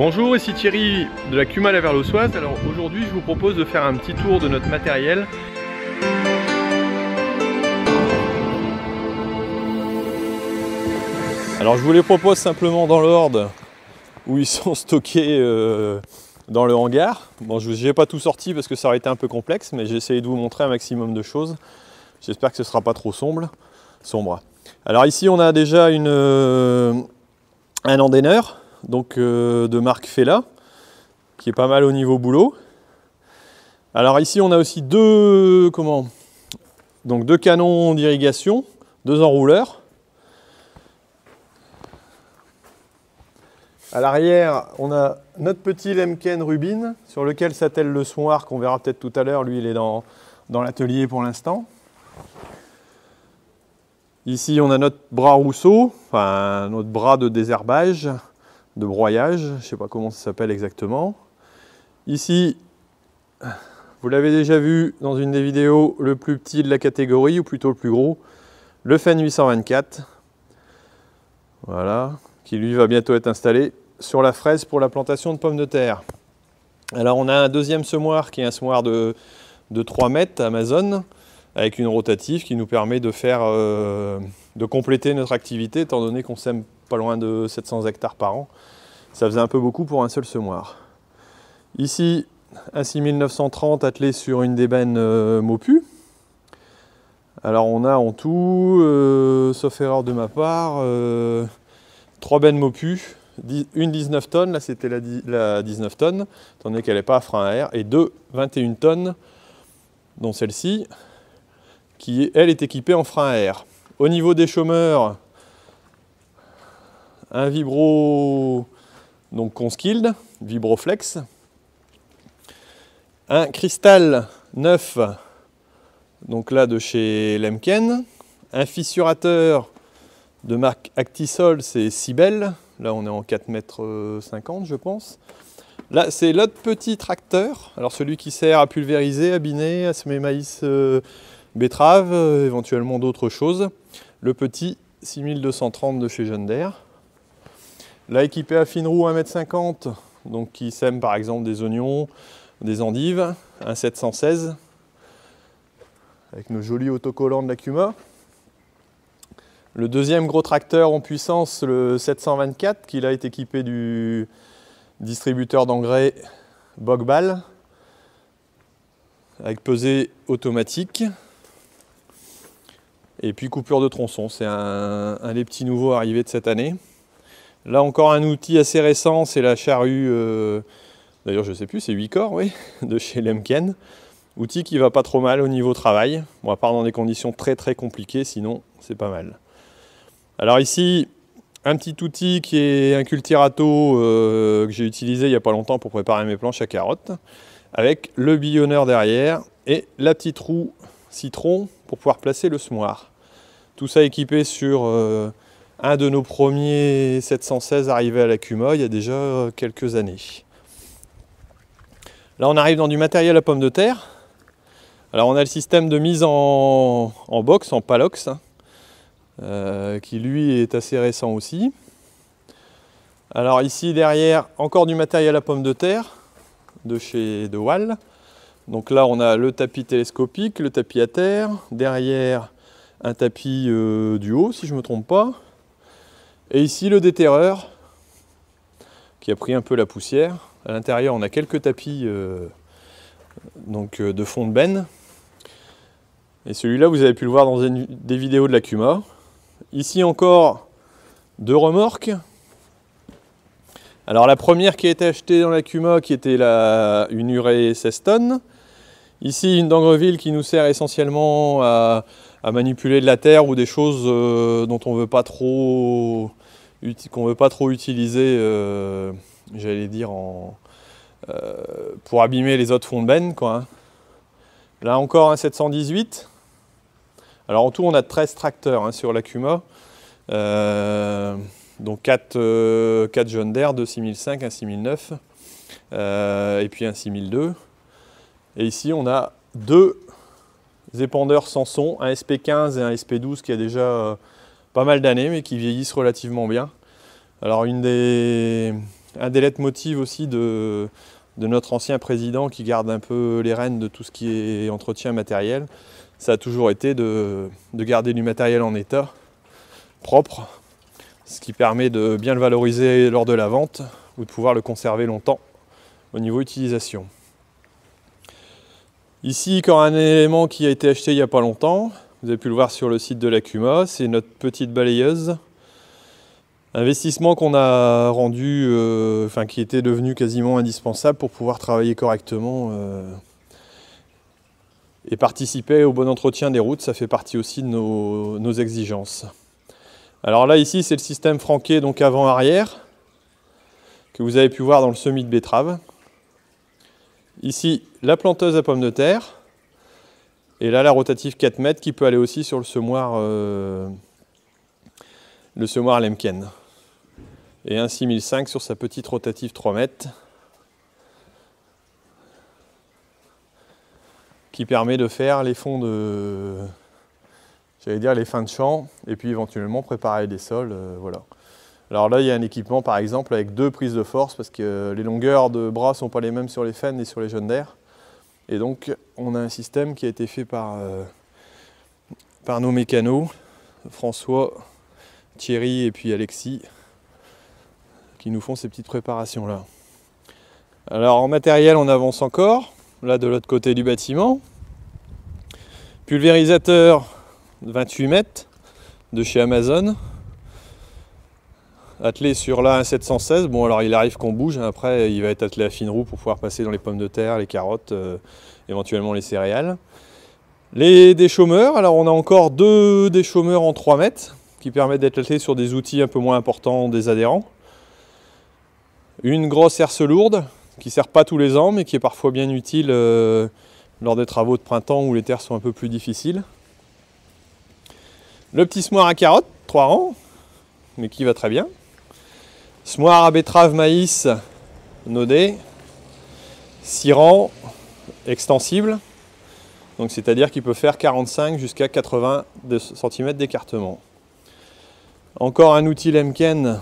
Bonjour, ici Thierry de la Cuma Laverlossoise. Alors aujourd'hui je vous propose de faire un petit tour de notre matériel. Alors je vous les propose simplement dans l'ordre où ils sont stockés dans le hangar. Bon, je n'ai pas tout sorti parce que ça aurait été un peu complexe, mais j'ai essayé de vous montrer un maximum de choses. J'espère que ce ne sera pas trop sombre. Alors ici on a déjà un anteneur. Donc de marque Fella, qui est pas mal au niveau boulot. Alors ici on a aussi deux canons d'irrigation, deux enrouleurs. À l'arrière on a notre petit Lemken Rubin sur lequel s'attelle le soir qu'on verra peut-être tout à l'heure. Lui il est dans l'atelier pour l'instant. Ici on a notre bras Rousseau, enfin notre bras de désherbage, de broyage, je ne sais pas comment ça s'appelle exactement. Ici, vous l'avez déjà vu dans une des vidéos, le plus petit de la catégorie, ou plutôt le plus gros, le Fenn 824. Voilà, qui lui va bientôt être installé sur la fraise pour la plantation de pommes de terre. Alors on a un deuxième semoir qui est un semoir de 3 mètres Amazon, avec une rotative qui nous permet de compléter notre activité, étant donné qu'on sème pas loin de 700 hectares par an. Ça faisait un peu beaucoup pour un seul semoir. Ici, un 6930 attelé sur une d'ébène Mopu. Alors on a en tout, sauf erreur de ma part, 3 bennes Mopu, une 19 tonnes, là c'était la 19 tonnes, étant donné qu'elle n'est pas à frein à air, et deux 21 tonnes, dont celle-ci, qui elle est équipée en frein à air. Au niveau des chômeurs, un vibro donc Conskild, Vibroflex, un cristal neuf, donc là de chez Lemken, un fissurateur de marque Actisol, c'est Sibel, là on est en 4,50 m je pense. Là c'est l'autre petit tracteur, alors celui qui sert à pulvériser, à biner, à semer maïs, betterave, éventuellement d'autres choses, le petit 6230 de chez John Deere. Là équipé à fine roue 1,50 m, donc qui sème par exemple des oignons, des endives, un 716 avec nos jolis autocollants de la Cuma. Le deuxième gros tracteur en puissance, le 724, qui là est équipé du distributeur d'engrais Bogbal avec pesée automatique. Et puis coupure de tronçon, c'est un des petits nouveaux arrivés de cette année. Là encore un outil assez récent, c'est la charrue, d'ailleurs je ne sais plus, c'est 8 corps, oui, de chez Lemken. Outil qui va pas trop mal au niveau travail, bon, à part dans des conditions très très compliquées, sinon c'est pas mal. Alors ici, un petit outil qui est un Cultirato que j'ai utilisé il n'y a pas longtemps pour préparer mes planches à carottes, avec le billonneur derrière et la petite roue citron pour pouvoir placer le semoir. Tout ça équipé sur un de nos premiers 716 arrivés à la Cuma il y a déjà quelques années. Là on arrive dans du matériel à pommes de terre. Alors on a le système de mise en box, en palox, qui lui est assez récent aussi. Alors ici derrière encore du matériel à pommes de terre de chez De Waal. Donc là on a le tapis télescopique, le tapis à terre, derrière un tapis du haut si je ne me trompe pas. Et ici le déterreur qui a pris un peu la poussière. À l'intérieur on a quelques tapis de fond de benne. Et celui-là vous avez pu le voir dans des vidéos de la Cuma. Ici encore deux remorques. Alors la première qui a été achetée dans la Cuma qui était une Urée 16 tonnes. Ici une d'Angreville qui nous sert essentiellement à manipuler de la terre ou des choses dont on veut pas trop utiliser, j'allais dire, pour abîmer les autres fonds de benne, quoi, hein. Là encore un 718. Alors en tout on a 13 tracteurs hein, sur la Cuma. Donc 4 John Deere, 2 6005, un 6009 et puis un 6002. Et ici on a deux épandeurs Samson, un SP15 et un SP12 qui a déjà pas mal d'années mais qui vieillissent relativement bien. Alors une des un des leitmotivs aussi de notre ancien président qui garde un peu les rênes de tout ce qui est entretien matériel. Ça a toujours été de garder du matériel en état, propre, ce qui permet de bien le valoriser lors de la vente ou de pouvoir le conserver longtemps au niveau utilisation. Ici, encore un élément qui a été acheté il n'y a pas longtemps, vous avez pu le voir sur le site de l'Accuma, c'est notre petite balayeuse. Investissement qu'on a rendu, qui était devenu quasiment indispensable pour pouvoir travailler correctement et participer au bon entretien des routes. Ça fait partie aussi de nos exigences. Alors là, ici, c'est le système Franquet, donc avant-arrière, que vous avez pu voir dans le semis de betterave. Ici, la planteuse à pommes de terre. Et là, la rotative 4 mètres qui peut aller aussi sur le semoir Lemken. Et un 6005 sur sa petite rotative 3 mètres qui permet de faire les fonds les fins de champ et puis éventuellement préparer des sols, voilà. Alors là, il y a un équipement par exemple avec 2 prises de force parce que les longueurs de bras ne sont pas les mêmes sur les Fenn et sur les John Deere. Et donc, on a un système qui a été fait par nos mécanos, François, Thierry et puis Alexis, qui nous font ces petites préparations là. Alors en matériel on avance encore, là de l'autre côté du bâtiment. Pulvérisateur 28 mètres de chez Amazon, attelé sur là un 716. Bon alors il arrive qu'on bouge, après il va être attelé à fine roue pour pouvoir passer dans les pommes de terre, les carottes, éventuellement les céréales. Les déchaumeurs, alors on a encore 2 déchaumeurs en 3 mètres qui permettent d'être attelés sur des outils un peu moins importants des adhérents. Une grosse herse lourde qui ne sert pas tous les ans mais qui est parfois bien utile lors des travaux de printemps où les terres sont un peu plus difficiles. Le petit semoir à carottes, 3 rangs, mais qui va très bien. Semoir à betterave maïs nodé, 6 rangs, extensible. Donc c'est-à-dire qu'il peut faire 45 jusqu'à 80 cm d'écartement. Encore un outil Lemken.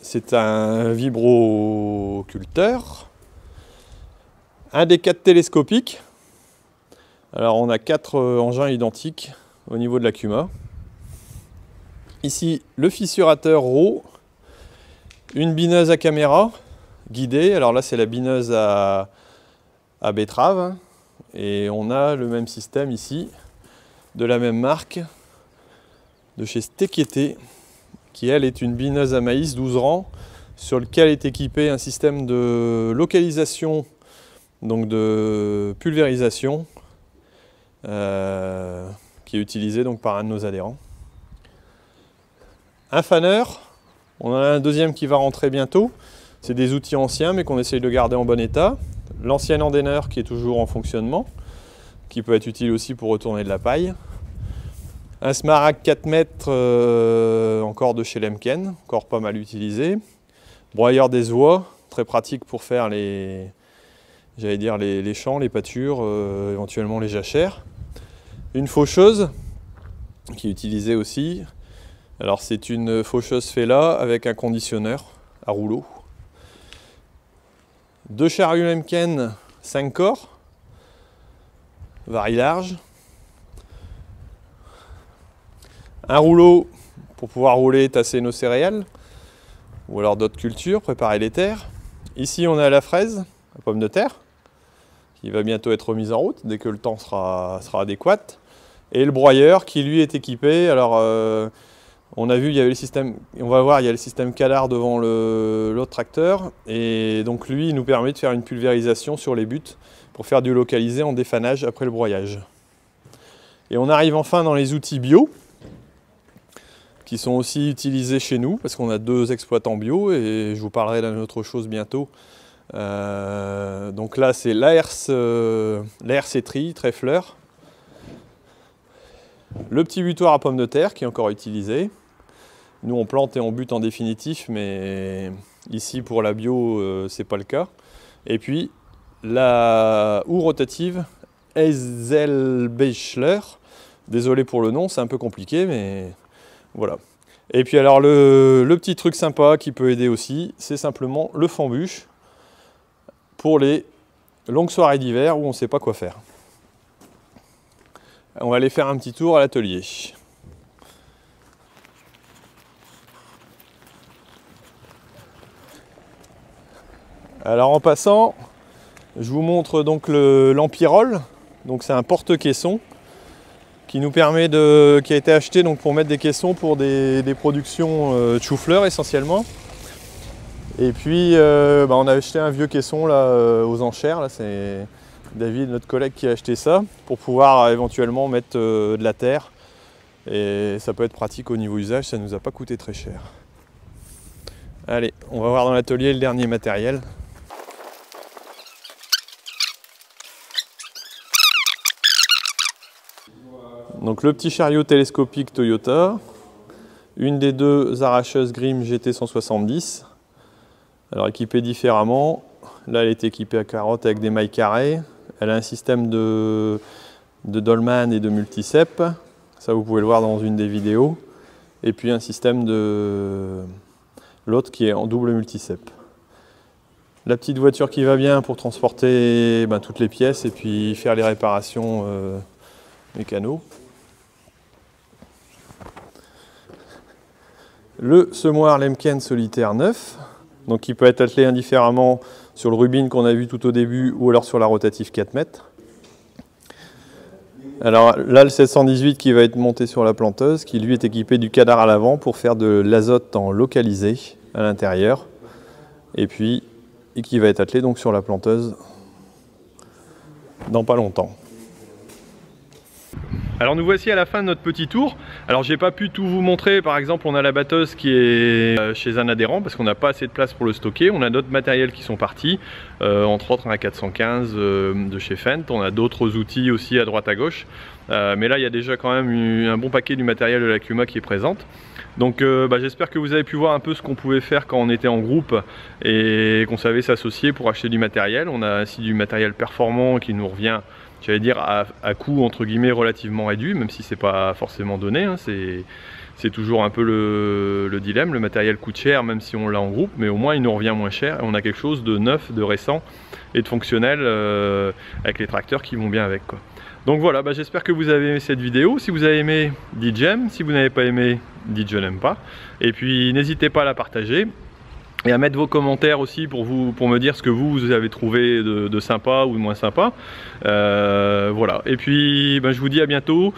C'est un vibroculteur, un des 4 télescopiques. Alors on a 4 engins identiques au niveau de l'Accuma. Ici le fissurateur RAW, une bineuse à caméra guidée. Alors là c'est la bineuse à betterave. Et on a le même système ici, de la même marque, de chez Stekiete, qui elle est une bineuse à maïs 12 rangs sur lequel est équipé un système de localisation, donc de pulvérisation, qui est utilisé donc par un de nos adhérents. Un faneur, on en a un deuxième qui va rentrer bientôt. C'est des outils anciens mais qu'on essaye de garder en bon état. L'ancien endaineur qui est toujours en fonctionnement, qui peut être utile aussi pour retourner de la paille. Un Smaragd 4 mètres encore de chez Lemken, encore pas mal utilisé. Broyeur des oies, très pratique pour faire les champs, les pâtures, éventuellement les jachères. Une faucheuse qui est utilisée aussi. Alors c'est une faucheuse Fela avec un conditionneur à rouleau. 2 charrues Lemken 5 corps, varie large. Un rouleau pour pouvoir rouler, tasser nos céréales, ou alors d'autres cultures, préparer les terres. Ici on a la fraise, la pomme de terre, qui va bientôt être remise en route dès que le temps sera adéquat. Et le broyeur qui lui est équipé. Alors on a vu, il y avait le système, on va voir, il y a le système Calard devant l'autre tracteur. Et donc lui, il nous permet de faire une pulvérisation sur les buts pour faire du localisé en défanage après le broyage. Et on arrive enfin dans les outils bio, qui sont aussi utilisés chez nous, parce qu'on a 2 exploitants bio, et je vous parlerai d'une autre chose bientôt. Donc là, c'est l'ARC Tri, Trèfleur. Le petit butoir à pommes de terre, qui est encore utilisé. Nous, on plante et on bute en définitif, mais ici, pour la bio, c'est pas le cas. Et puis, la houe rotative Eiselbeichler. Désolé pour le nom, c'est un peu compliqué, mais... Voilà. Et puis alors le petit truc sympa qui peut aider aussi, c'est simplement le fend-bûche pour les longues soirées d'hiver où on ne sait pas quoi faire. On va aller faire un petit tour à l'atelier. Alors en passant, je vous montre donc l'Empirol. Donc c'est un porte-caisson qui nous permet qui a été acheté donc pour mettre des caissons pour des productions de chou-fleur essentiellement. Et puis on a acheté un vieux caisson là aux enchères. Là, c'est David, notre collègue, qui a acheté ça pour pouvoir éventuellement mettre de la terre. Et ça peut être pratique au niveau usage, ça ne nous a pas coûté très cher. Allez, on va voir dans l'atelier le dernier matériel. Donc le petit chariot télescopique Toyota, une des deux arracheuses Grimm GT170, alors équipée différemment. Là elle est équipée à carotte avec des mailles carrées, elle a un système de Dolman et de multicep, ça vous pouvez le voir dans une des vidéos, et puis un système de l'autre qui est en double multicep. La petite voiture qui va bien pour transporter toutes les pièces et puis faire les réparations mécano. Le semoir Lemken Solitaire 9, donc qui peut être attelé indifféremment sur le Rubin qu'on a vu tout au début ou alors sur la rotative 4 mètres. Alors là le 718 qui va être monté sur la planteuse, qui lui est équipé du cadar à l'avant pour faire de l'azote en localisé à l'intérieur, et puis qui va être attelé donc sur la planteuse dans pas longtemps. Alors nous voici à la fin de notre petit tour. Alors j'ai pas pu tout vous montrer, par exemple on a la batteuse qui est chez un adhérent parce qu'on n'a pas assez de place pour le stocker. On a d'autres matériels qui sont partis, entre autres un 415 de chez Fendt, on a d'autres outils aussi à droite à gauche. Mais là il y a déjà quand même un bon paquet du matériel de l'Akuma qui est présente. Donc j'espère que vous avez pu voir un peu ce qu'on pouvait faire quand on était en groupe et qu'on savait s'associer pour acheter du matériel. On a ainsi du matériel performant qui nous revient, j'allais dire, à coût entre guillemets relativement réduit, même si c'est pas forcément donné, hein, c'est toujours un peu le dilemme. Le matériel coûte cher même si on l'a en groupe, mais au moins il nous revient moins cher et on a quelque chose de neuf, de récent et de fonctionnel avec les tracteurs qui vont bien avec, quoi. Donc voilà, j'espère que vous avez aimé cette vidéo. Si vous avez aimé, dites j'aime. Si vous n'avez pas aimé, dites je n'aime pas. Et puis n'hésitez pas à la partager et à mettre vos commentaires aussi pour me dire ce que vous avez trouvé de sympa ou de moins sympa. Voilà, et puis je vous dis à bientôt.